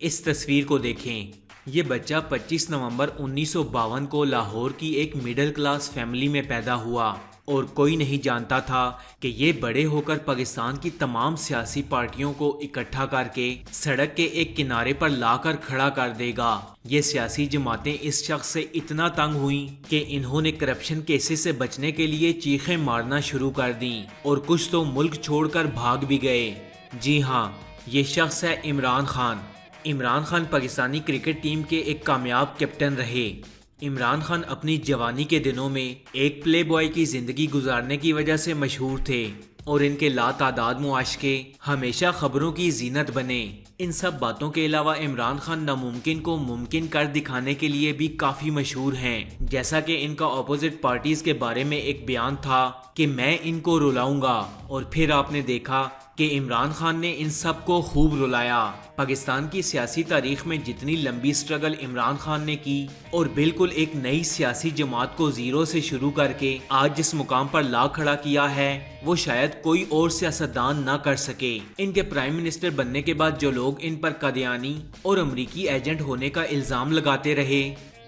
اس تصویر کو دیکھیں۔ یہ بچہ 25 نومبر 1952 کو لاہور کی ایک مڈل کلاس فیملی میں پیدا ہوا اور کوئی نہیں جانتا تھا کہ یہ بڑے ہو کر پاکستان کی تمام سیاسی پارٹیوں کو اکٹھا کر کے سڑک کے ایک کنارے پر لا کر کھڑا کر دے گا۔ یہ سیاسی جماعتیں اس شخص سے اتنا تنگ ہوئیں کہ انہوں نے کرپشن کیسز سے بچنے کے لیے چیخیں مارنا شروع کر دیں اور کچھ تو ملک چھوڑ کر بھاگ بھی گئے۔ جی ہاں، یہ شخص ہے عمران خان۔ عمران خان پاکستانی کرکٹ ٹیم کے ایک کامیاب کیپٹن رہے۔ عمران خان اپنی جوانی کے دنوں میں ایک پلے بوائے کی زندگی گزارنے کی وجہ سے مشہور تھے اور ان کے لاتعداد معاشقے ہمیشہ خبروں کی زینت بنے۔ ان سب باتوں کے علاوہ عمران خان ناممکن کو ممکن کر دکھانے کے لیے بھی کافی مشہور ہیں، جیسا کہ ان کا اپوزٹ پارٹیز کے بارے میں ایک بیان تھا کہ میں ان کو رلاؤں گا، اور پھر آپ نے دیکھا کہ عمران خان نے ان سب کو خوب رلایا۔ پاکستان کی سیاسی تاریخ میں جتنی لمبی سٹرگل عمران خان نے کی اور بالکل ایک نئی سیاسی جماعت کو زیرو سے شروع کر کے آج جس مقام پر لا کھڑا کیا ہے وہ شاید کوئی اور سیاستدان نہ کر سکے۔ ان کے پرائم منسٹر بننے کے بعد جو لوگ ان پر قادیانی اور امریکی ایجنٹ ہونے کا الزام لگاتے رہے،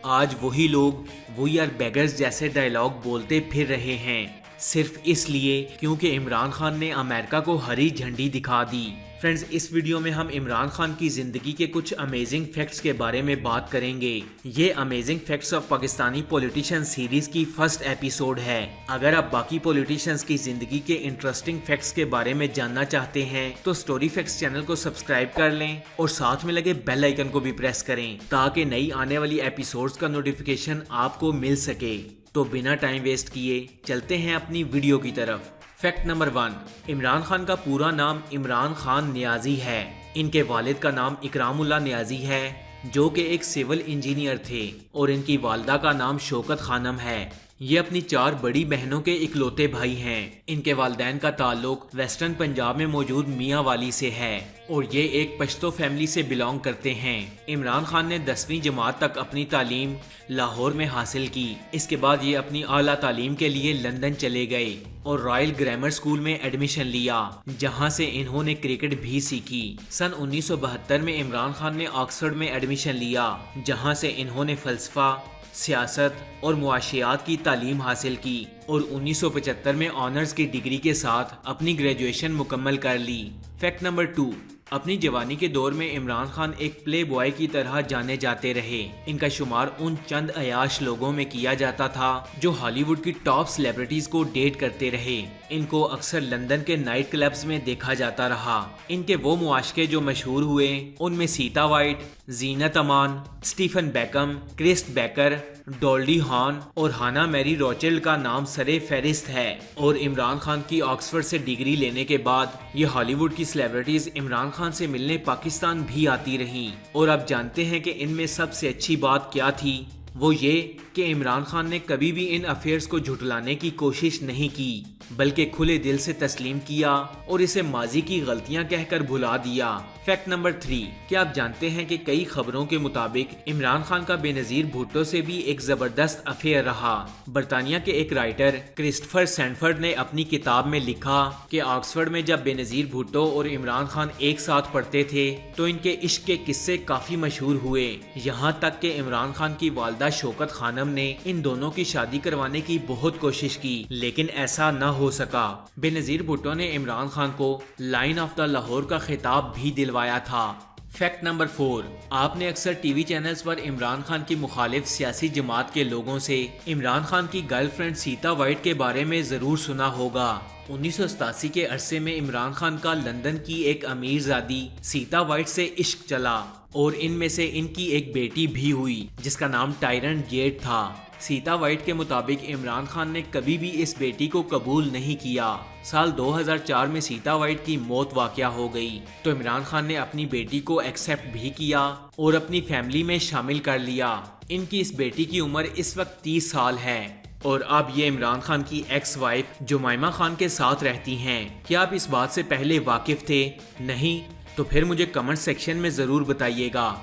آج وہی لوگ "وی آر بیگرز" جیسے ڈائیلاگ بولتے پھر رہے ہیں، صرف اس لیے کیونکہ عمران خان نے امریکہ کو ہری جھنڈی دکھا دی۔ فرینڈز، اس ویڈیو میں ہم عمران خان کی زندگی کے کچھ امیزنگ فیکٹس کے بارے میں بات کریں گے۔ یہ amazing facts of Pakistani politician series کی فرسٹ ایپیسوڈ ہے۔ اگر آپ باقی پولیٹیشینز کی زندگی کے انٹرسٹنگ فیکٹس کے بارے میں جاننا چاہتے ہیں تو سٹوری فیکٹس چینل کو سبسکرائب کر لیں اور ساتھ میں لگے بیل آئیکن کو بھی پریس کریں تاکہ نئی آنے والی ایپیسوڈز کا نوٹیفیکیشن آپ کو مل سکے۔ تو بنا ٹائم ویسٹ کیے چلتے ہیں اپنی ویڈیو کی طرف۔ فیکٹ نمبر 1، عمران خان کا پورا نام عمران خان نیازی ہے۔ ان کے والد کا نام اکرام اللہ نیازی ہے جو کہ ایک سول انجینئر تھے، اور ان کی والدہ کا نام شوکت خانم ہے۔ یہ اپنی 4 بڑی بہنوں کے اکلوتے بھائی ہیں۔ ان کے والدین کا تعلق ویسٹرن پنجاب میں موجود میاں والی سے ہے اور یہ ایک پشتو فیملی سے بلانگ کرتے ہیں۔ عمران خان نے 10ویں جماعت تک اپنی تعلیم لاہور میں حاصل کی۔ اس کے بعد یہ اپنی اعلیٰ تعلیم کے لیے لندن چلے گئے اور رائل گرامر اسکول میں ایڈمیشن لیا، جہاں سے انہوں نے کرکٹ بھی سیکھی۔ سن 1972 میں عمران خان نے آکسفورڈ میں ایڈمیشن لیا، جہاں سے انہوں نے فلسفہ، سیاست اور معاشیات کی تعلیم حاصل کی اور 1975 میں آنرز کی ڈگری کے ساتھ اپنی گریجویشن مکمل کر لی۔ فیکٹ نمبر 2، اپنی جوانی کے دور میں عمران خان ایک پلے بوائے کی طرح جانے جاتے رہے۔ ان کا شمار ان چند عیاش لوگوں میں کیا جاتا تھا جو ہالی ووڈ کی ٹاپ سیلیبریٹیز کو ڈیٹ کرتے رہے۔ ان کو اکثر لندن کے نائٹ کلبز میں دیکھا جاتا رہا۔ ان کے وہ معاشقے جو مشہور ہوئے ان میں سیتا وائٹ، زینت امان، اسٹیفن بیکم، کرسٹ بیکر، ڈولڈی ہان اور ہانا میری روچلڈ کا نام سرے فہرست ہے۔ اور عمران خان کی آکسفورڈ سے ڈگری لینے کے بعد یہ ہالی ووڈ کی سیلیبریٹیز عمران خان سے ملنے پاکستان بھی آتی رہیں، اور آپ جانتے ہیں کہ ان میں سب سے اچھی بات کیا تھی؟ وہ یہ کہ عمران خان نے کبھی بھی ان افیئرز کو جھٹلانے کی کوشش نہیں کی، بلکہ کھلے دل سے تسلیم کیا اور اسے ماضی کی غلطیاں کہہ کر بھلا دیا۔ فیکٹ نمبر 3، کیا آپ جانتے ہیں کہ کئی خبروں کے مطابق عمران خان کا بے نظیر بھٹو سے بھی ایک زبردست افیئر رہا؟ برطانیہ کے ایک رائٹر کرسٹفر سینفرڈ نے اپنی کتاب میں لکھا کہ آکسفورڈ میں جب بے نظیر بھٹو اور عمران خان ایک ساتھ پڑھتے تھے تو ان کے عشق کے قصے کافی مشہور ہوئے، یہاں تک کہ عمران خان کی والدہ شوکت خانم نے ان دونوں کی شادی کروانے کی بہت کوشش کی، لیکن ایسا نہ ہو سکا۔ بے نظیر بھٹو نے عمران خان کو لائن آف دا لاہور کا خطاب بھی دلوایا تھا۔ فیکٹ نمبر 4، آپ نے اکثر ٹی وی چینلز پر عمران خان کی مخالف سیاسی جماعت کے لوگوں سے عمران خان کی گرل فرینڈ سیتا وائٹ کے بارے میں ضرور سنا ہوگا۔ 1987 کے عرصے میں عمران خان کا لندن کی ایک امیر زادی سیتا وائٹ سے عشق چلا اور ان میں سے ان کی ایک بیٹی بھی ہوئی جس کا نام ٹائرن جیٹ تھا۔ سیتا وائٹ کے مطابق عمران خان نے کبھی بھی اس بیٹی کو قبول نہیں کیا۔ سال 2004 میں سیتا وائٹ کی موت واقع ہو گئی تو عمران خان نے اپنی بیٹی کو ایکسیپٹ بھی کیا اور اپنی فیملی میں شامل کر لیا۔ ان کی اس بیٹی کی عمر اس وقت 30 سال ہے اور اب یہ عمران خان کی ایکس وائف جمائمہ خان کے ساتھ رہتی ہیں۔ کیا آپ اس بات سے پہلے واقف تھے؟ نہیں؟ تو پھر مجھے کمنٹ سیکشن میں ضرور بتائیے گا۔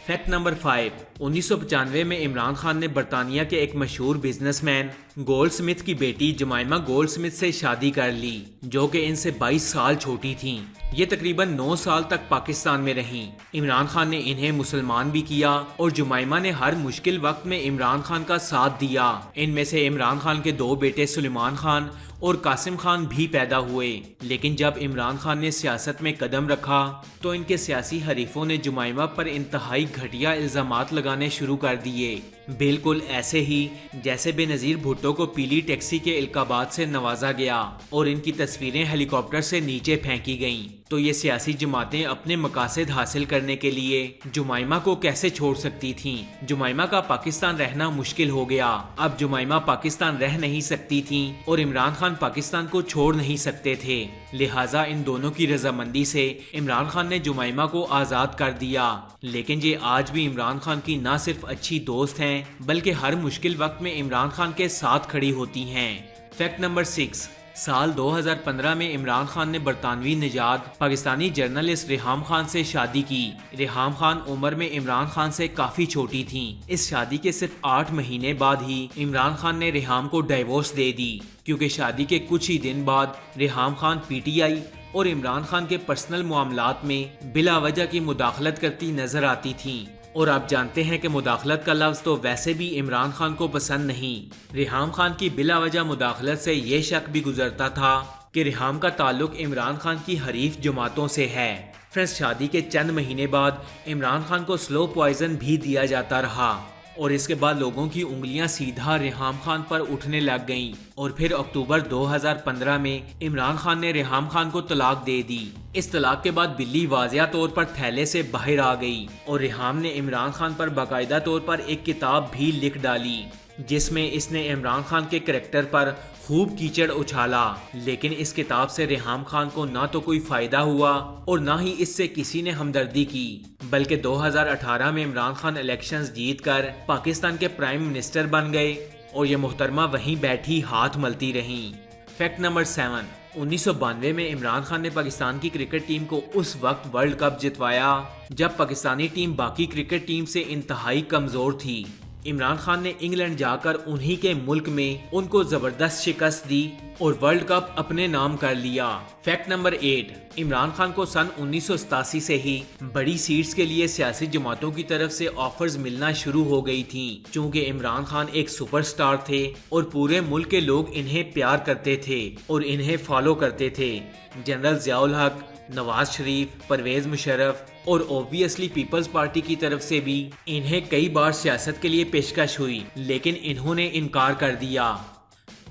فیکٹ نمبر 5، 1995 میں عمران خان نے برطانیہ کے ایک مشہور بزنس مین گولڈ سمتھ کی بیٹی جمائمہ گولڈ سمتھ سے شادی کر لی جو کہ ان سے 22 سال چھوٹی تھیں۔ یہ تقریباً 9 سال تک پاکستان میں رہیں۔ عمران خان نے انہیں مسلمان بھی کیا اور جمائمہ نے ہر مشکل وقت میں عمران خان کا ساتھ دیا۔ ان میں سے عمران خان کے 2 بیٹے سلیمان خان اور قاسم خان بھی پیدا ہوئے، لیکن جب عمران خان نے سیاست میں قدم رکھا تو ان کے سیاسی حریفوں نے جمائمہ پر انتہائی گھٹیا الزامات لگانے شروع کر دیے، بالکل ایسے ہی جیسے بے نظیر بھٹو کو پیلی ٹیکسی کے القابات سے نوازا گیا اور ان کی تصویریں ہیلی کاپٹر سے نیچے پھینکی گئیں۔ تو یہ سیاسی جماعتیں اپنے مقاصد حاصل کرنے کے لیے جمائمہ کو کیسے چھوڑ سکتی تھیں؟ جمائمہ کا پاکستان رہنا مشکل ہو گیا۔ اب جمائمہ پاکستان رہ نہیں سکتی تھیں اور عمران خان پاکستان کو چھوڑ نہیں سکتے تھے، لہٰذا ان دونوں کی رضامندی سے عمران خان نے جمائمہ کو آزاد کر دیا۔ لیکن یہ آج بھی عمران خان کی نہ صرف اچھی دوست ہیں بلکہ ہر مشکل وقت میں عمران خان کے ساتھ کھڑی ہوتی ہیں۔ فیکٹ نمبر 6، سال 2015 میں عمران خان نے برطانوی نژاد پاکستانی جرنلسٹ ریحام خان سے شادی کی۔ ریحام خان عمر میں عمران خان سے کافی چھوٹی تھیں۔ اس شادی کے صرف 8 مہینے بعد ہی عمران خان نے ریحام کو ڈائیورس دے دی، کیونکہ شادی کے کچھ ہی دن بعد Reham Khan P T I اور عمران خان کے پرسنل معاملات میں بلا وجہ کی مداخلت کرتی نظر آتی تھیں، اور آپ جانتے ہیں کہ مداخلت کا لفظ تو ویسے بھی عمران خان کو پسند نہیں۔ ریحام خان کی بلا وجہ مداخلت سے یہ شک بھی گزرتا تھا کہ ریحام کا تعلق عمران خان کی حریف جماعتوں سے ہے۔ فرینڈز، شادی کے چند مہینے بعد عمران خان کو سلو پوائزن بھی دیا جاتا رہا اور اس کے بعد لوگوں کی انگلیاں سیدھا ریحام خان پر اٹھنے لگ گئیں، اور پھر اکتوبر 2015 میں عمران خان نے ریحام خان کو طلاق دے دی۔ اس طلاق کے بعد بلی واضح طور پر تھیلے سے باہر آ گئی اور ریحام نے عمران خان پر باقاعدہ طور پر ایک کتاب بھی لکھ ڈالی جس میں اس نے عمران خان کے کریکٹر پر خوب کیچڑ اچھالا، لیکن اس کتاب سے ریحام خان کو نہ تو کوئی فائدہ ہوا اور نہ ہی اس سے کسی نے ہمدردی کی، بلکہ 2018 میں عمران خان الیکشنز جیت کر پاکستان کے پرائم منسٹر بن گئے اور یہ محترمہ وہیں بیٹھی ہاتھ ملتی رہیں۔ فیکٹ نمبر 7، 1992 میں عمران خان نے پاکستان کی کرکٹ ٹیم کو اس وقت ورلڈ کپ جتوایا جب پاکستانی ٹیم باقی کرکٹ ٹیم سے انتہائی کمزور تھی۔ عمران خان نے انگلینڈ جا کر انہی کے ملک میں ان کو زبردست شکست دی اور ورلڈ کپ اپنے نام کر لیا۔ فیکٹ نمبر 8، عمران خان کو سن 1987 سے ہی بڑی سیٹس کے لیے سیاسی جماعتوں کی طرف سے آفرز ملنا شروع ہو گئی تھیں، چونکہ عمران خان ایک سپر سٹار تھے اور پورے ملک کے لوگ انہیں پیار کرتے تھے اور انہیں فالو کرتے تھے۔ جنرل ضیاء الحق، نواز شریف، پرویز مشرف اور اوبویسلی پیپلز پارٹی کی طرف سے بھی انہیں کئی بار سیاست کے لیے پیشکش ہوئی، لیکن انہوں نے انکار کر دیا۔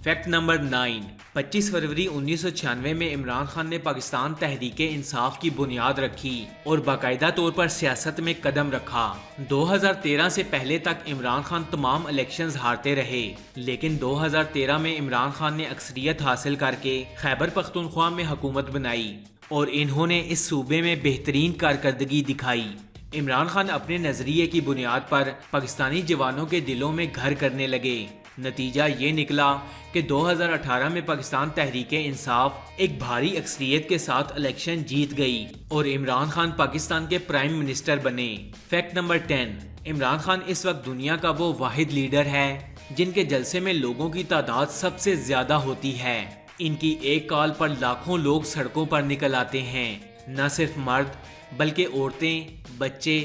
فیکٹ نمبر 9، 25 فروری 1996 میں عمران خان نے پاکستان تحریک انصاف کی بنیاد رکھی اور باقاعدہ طور پر سیاست میں قدم رکھا۔ 2013 سے پہلے تک عمران خان تمام الیکشنز ہارتے رہے، لیکن 2013 میں عمران خان نے اکثریت حاصل کر کے خیبر پختونخوا میں حکومت بنائی اور انہوں نے اس صوبے میں بہترین کارکردگی دکھائی۔ عمران خان اپنے نظریے کی بنیاد پر پاکستانی جوانوں کے دلوں میں گھر کرنے لگے۔ نتیجہ یہ نکلا کہ 2018 میں پاکستان تحریک انصاف ایک بھاری اکثریت کے ساتھ الیکشن جیت گئی اور عمران خان پاکستان کے پرائم منسٹر بنے۔ فیکٹ نمبر 10، عمران خان اس وقت دنیا کا وہ واحد لیڈر ہے جن کے جلسے میں لوگوں کی تعداد سب سے زیادہ ہوتی ہے۔ ان کی ایک کال پر لاکھوں لوگ سڑکوں پر نکل آتے ہیں، نہ صرف مرد بلکہ عورتیں، بچے،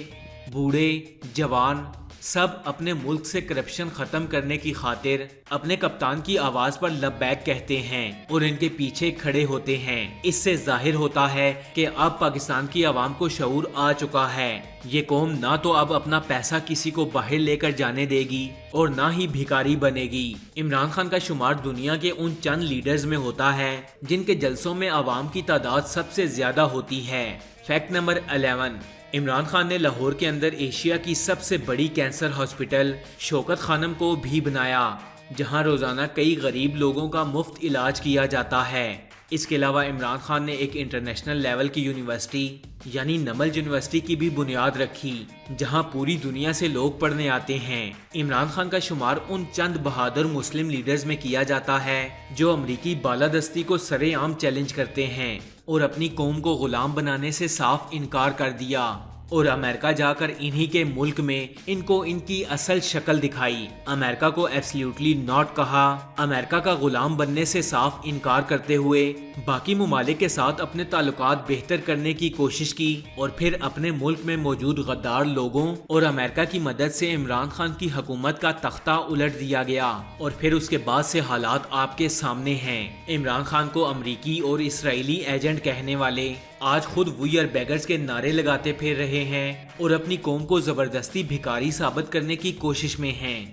بوڑھے، جوان، سب اپنے ملک سے کرپشن ختم کرنے کی خاطر اپنے کپتان کی آواز پر لبیک کہتے ہیں اور ان کے پیچھے کھڑے ہوتے ہیں۔ اس سے ظاہر ہوتا ہے کہ اب پاکستان کی عوام کو شعور آ چکا ہے۔ یہ قوم نہ تو اب اپنا پیسہ کسی کو باہر لے کر جانے دے گی اور نہ ہی بھکاری بنے گی۔ عمران خان کا شمار دنیا کے ان چند لیڈرز میں ہوتا ہے جن کے جلسوں میں عوام کی تعداد سب سے زیادہ ہوتی ہے۔ فیکٹ نمبر 11، عمران خان نے لاہور کے اندر ایشیا کی سب سے بڑی کینسر ہاسپٹل شوکت خانم کو بھی بنایا، جہاں روزانہ کئی غریب لوگوں کا مفت علاج کیا جاتا ہے۔ اس کے علاوہ عمران خان نے ایک انٹرنیشنل لیول کی یونیورسٹی یعنی نمل یونیورسٹی کی بھی بنیاد رکھی، جہاں پوری دنیا سے لوگ پڑھنے آتے ہیں۔ عمران خان کا شمار ان چند بہادر مسلم لیڈرز میں کیا جاتا ہے جو امریکی بالادستی کو سر عام چیلنج کرتے ہیں اور اپنی قوم کو غلام بنانے سے صاف انکار کر دیا۔ اور امریکہ جا کر انہی کے ملک میں ان کو ان کی اصل شکل دکھائی، امریکہ کو ایبسلیوٹلی ناٹ کہا، امریکہ کا غلام بننے سے صاف انکار کرتے ہوئے باقی ممالک کے ساتھ اپنے تعلقات بہتر کرنے کی کوشش کی، اور پھر اپنے ملک میں موجود غدار لوگوں اور امریکہ کی مدد سے عمران خان کی حکومت کا تختہ الٹ دیا گیا، اور پھر اس کے بعد سے حالات آپ کے سامنے ہیں۔ عمران خان کو امریکی اور اسرائیلی ایجنٹ کہنے والے آج خود وی آر بیگرز کے نعرے لگاتے پھر رہے ہیں اور اپنی قوم کو زبردستی بھکاری ثابت کرنے کی کوشش میں ہیں۔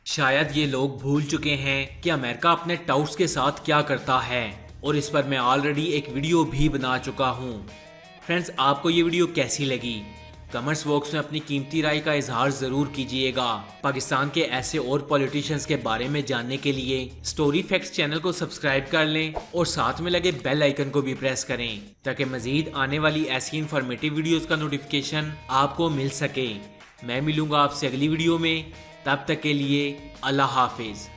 شاید یہ لوگ بھول چکے ہیں کہ امریکہ اپنے ٹاؤٹس کے ساتھ کیا کرتا ہے، اور اس پر میں آلریڈی ایک ویڈیو بھی بنا چکا ہوں۔ فرینڈز، آپ کو یہ ویڈیو کیسی لگی؟ کمنٹس باکس میں اپنی قیمتی رائے کا اظہار ضرور کیجیے گا۔ پاکستان کے ایسے اور پولیٹیشنز کے بارے میں جاننے کے لیے سٹوری فیکٹس چینل کو سبسکرائب کر لیں اور ساتھ میں لگے بیل آئیکن کو بھی پریس کریں تاکہ مزید آنے والی ایسی انفارمیٹیو ویڈیوز کا نوٹیفیکیشن آپ کو مل سکے۔ میں ملوں گا آپ سے اگلی ویڈیو میں، تب تک کے لیے اللہ حافظ۔